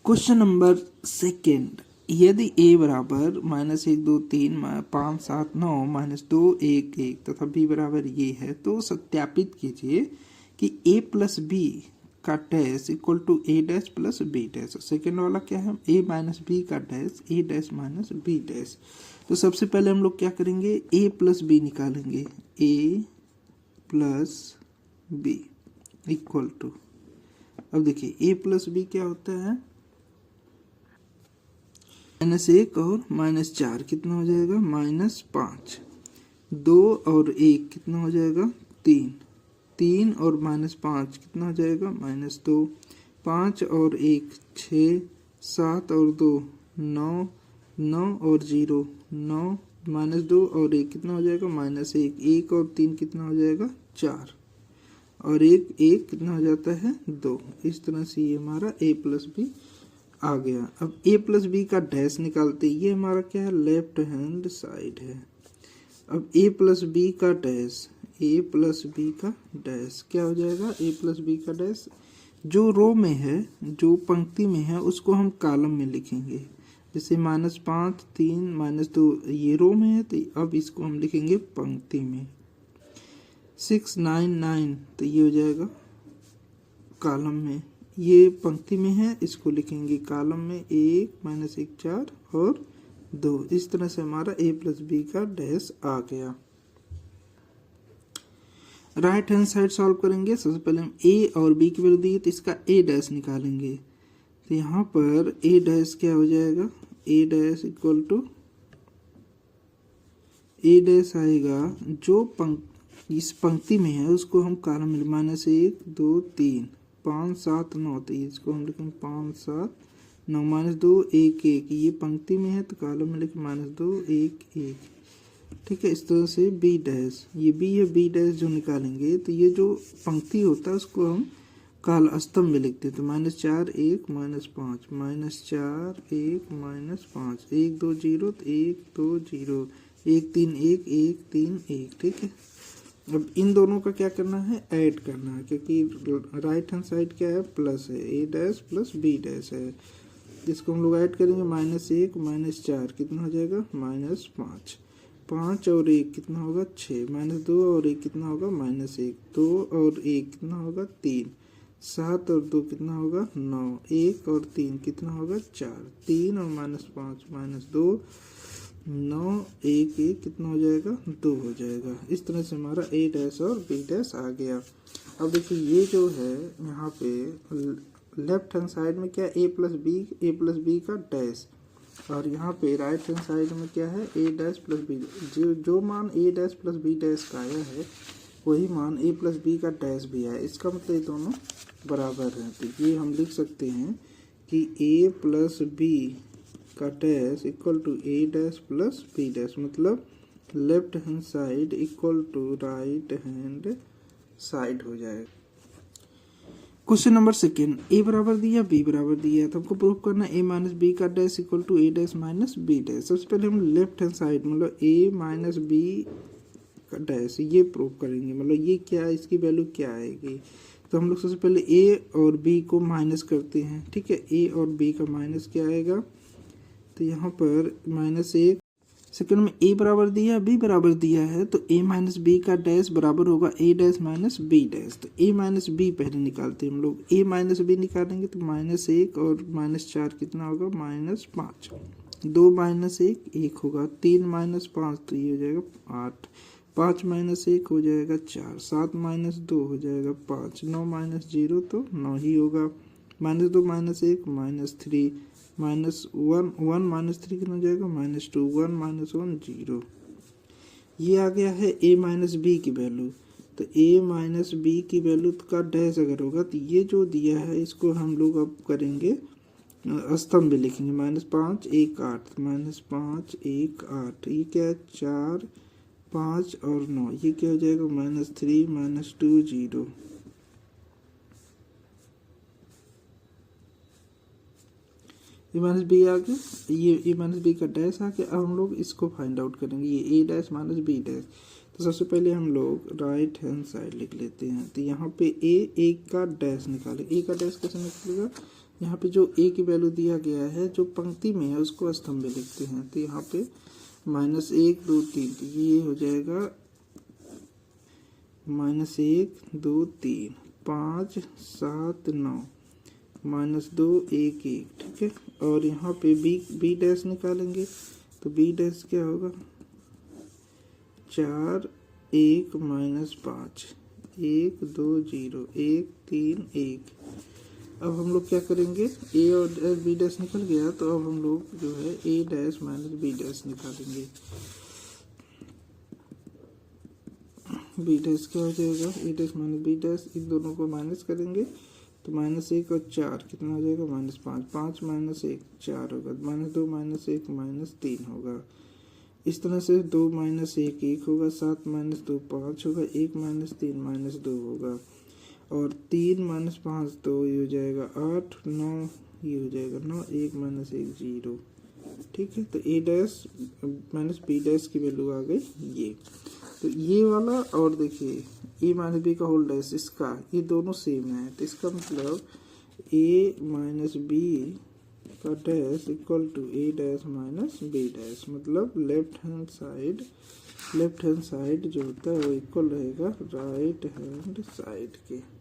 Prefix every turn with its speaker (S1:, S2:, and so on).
S1: Question number second, यदि a बराबर -1 2 3 5 7 9 -2 1 1 तथा b बराबर ये है तो सत्यापित कीजिए कि a प्लस बी का dash equal to a dash plus b dash. Second वाला क्या है, a माइनस बी का dash a dash minus b dash. तो सबसे पहले हम लोग क्या करेंगे, a प्लस बी निकालेंगे, a plus B equal to, अब देखिए a प्लस बी क्या होता है, -1 और -4 कितना हो जाएगा, -5। 2 और 1 कितना हो जाएगा, 3। 3 और -5 कितना हो जाएगा, -2। 5 और 1 6। 7 और 2 9। 9 और 0 9। -2 और 1 कितना हो जाएगा, -1। 1 और 3 कितना हो जाएगा, 4। और 1 1 कितना हो जाता है, 2। इस तरह से ये हमारा a प्लस बी आ गया। अब a प्लस बी का डैश निकालते, ये हमारा क्या है, लेफ्ट हैंड साइड है। अब a प्लस बी का डैश, a प्लस बी का डैश क्या हो जाएगा, a प्लस बी का डैश जो रो में है, जो पंक्ति में है उसको हम कॉलम में लिखेंगे। जैसे -5 3 -2 ये रो में है तो अब इसको हम लिखेंगे पंक्ति में। 6 9 9 तो ये हो जाएगा कॉलम में, ये पंक्ति में है इसको लिखेंगे कॉलम में। 1 -1 4 और 2। इस तरह से हमारा a प्लस बी का डैश आ गया। राइट हैंड साइड सॉल्व करेंगे। सबसे पहले हम a और b की वैल्यू दी तो इसका a डैश निकालेंगे। तो यहाँ पर a डैश क्या हो जाएगा, a dash equal to, a dash आएगा जो इस पंक्ति में है उसको हम कॉलम में, -1 2 3 5 7 9 तो इसको हम लिखेंगे 5 7 9 -2 1 1 ये पंक्ति में है तो कॉलम में लिखें -2 1 1। ठीक है, इस तरह से बी डैश, ये बी है, बी डैश जो निकालेंगे तो ये जो पंक्ति होता है उसको हम काल स्तंभ में लिखते हैं। तो -4 1 -5 -4 1 -5 1 2 0 तो 1 2 0 1 3 1 1 3 1। ठीक है, अब इन दोनों का क्या करना है, ऐड करना है, क्योंकि राइट हैंड साइड क्या है, प्लस है, a dash plus b dash है। इसको हम लोग ऐड करेंगे, -1 -4 कितना हो जाएगा, -5। 5 और 1 कितना होगा, 6। -2 और 1 कितना होगा, -1। 2 और 1 कितना होगा, 3। 7 और 2 कितना होगा, 9। 1 और 3 कितना होगा, 4। 3 और -5 -2 9 1 1 कितना हो जाएगा, 2 हो जाएगा। इस तरह से हमारा a डैश और b डैश आ गया। अब देखिए ये जो है यहाँ पे लेफ्ट हैंड साइड में क्या है, a प्लस बी का डैश, और यहाँ पे राइट हैंड साइड में क्या है, a डैश प्लस बी। जो मान a dash plus B dash का आया है वही मान a प्लस बी का डैश भी है। इसका मतलब ये दोनों बराबर हैं। तो ये हम लिख सकते हैं कि a प्लस बी का dash equal to a dash plus b dash, मतलब left hand side equal to right hand side हो जाएगा। क्वेश्चन नंबर सेकेंड, a बराबर दिया b बराबर दिया है तो हमको प्रूफ करना है a माइनस बी का dash equal to a dash minus b dash. सबसे पहले हम लेफ्ट हैंड साइड मतलब a माइनस b का डैश ये प्रूफ करेंगे, मतलब ये क्या है, इसकी वैल्यू क्या आएगी। तो हम लोग सबसे पहले a और b को माइनस करते हैं। ठीक है, a और b का माइनस क्या आएगा, तो यहाँ पर -1। सेकंड में a बराबर दिया b बराबर दिया है तो a माइनस बी का डैश बराबर होगा a dash minus b dash. तो a माइनस बी पहले निकालते हैं हम लोग, a माइनस बी निकालेंगे तो -1 और -4 कितना होगा, -5। 2 -1 1 होगा, 3 -5 तो ये हो जाएगा 8। 5 -1 हो जाएगा 4। 7 -2 हो जाएगा 5। 9 -0 तो 9 ही होगा। -2 -1 -3 -1 1 -3 कितना हो जाएगा, -2। 1 -1 0। ये आ गया है a माइनस बी की वैल्यू। तो a माइनस बी की वैल्यू का डैश अगर होगा तो ये जो दिया है इसको हम लोग अब करेंगे स्तंभ में लिखेंगे। -5 1 8 -5 1 8 ये क्या है, 4 5 और 9 ये क्या हो जाएगा, -3 -2 0। ए माइनस बी आ गया, ये ए माइनस बी का डैश आ गया। अब हम लोग इसको फाइंड आउट करेंगे, ये ए डैश माइनस बी डैश। तो सबसे पहले हम लोग राइट हैंड साइड लिख लेते हैं। तो यहाँ पे ए का डैश निकाले, ए का डैश कैसे निकलेगा, यहाँ पे जो ए की वैल्यू दिया गया है जो पंक्ति में है उसको स्तंभ में लिखते हैं। तो यहाँ पे -1 2 3, तो ये हो जाएगा -1 2 3 5 7 9 -2 1 1, ठीक है। और यहाँ पे बी डैश निकालेंगे तो बी डैश क्या होगा 4 1 -5 1 2 0 1 3 1। अब हम लोग क्या करेंगे, ए और बी डैश निकल गया तो अब हम लोग जो है ए डैश माइनस बी डैश निकालेंगे। बी डैश क्या हो जाएगा, ए डैश माइनस बी डैश, इन दोनों को माइनस करेंगे तो -1 और 4 कितना हो जाएगा -5, 5 -1 4 होगा, -2 -1 -3 होगा। इस तरह से 2 -1 1 होगा, 7 -2 5 होगा, 1 -3 -2 होगा, और 3 -5 2 ये हो जाएगा 8 9, ये हो जाएगा 9 1 -1 0, ठीक है। तो A dash minus B dash की वैल्यू आ गई ये। तो ये वाला और देखिए ए माइनस बी का होल डैश इसका, ये दोनों सेम है, तो इसका मतलब ए माइनस बी का dash equal to A dash minus B dash, मतलब लेफ्ट हैंड साइड जो होता है वो इक्वल रहेगा राइट हैंड साइड के।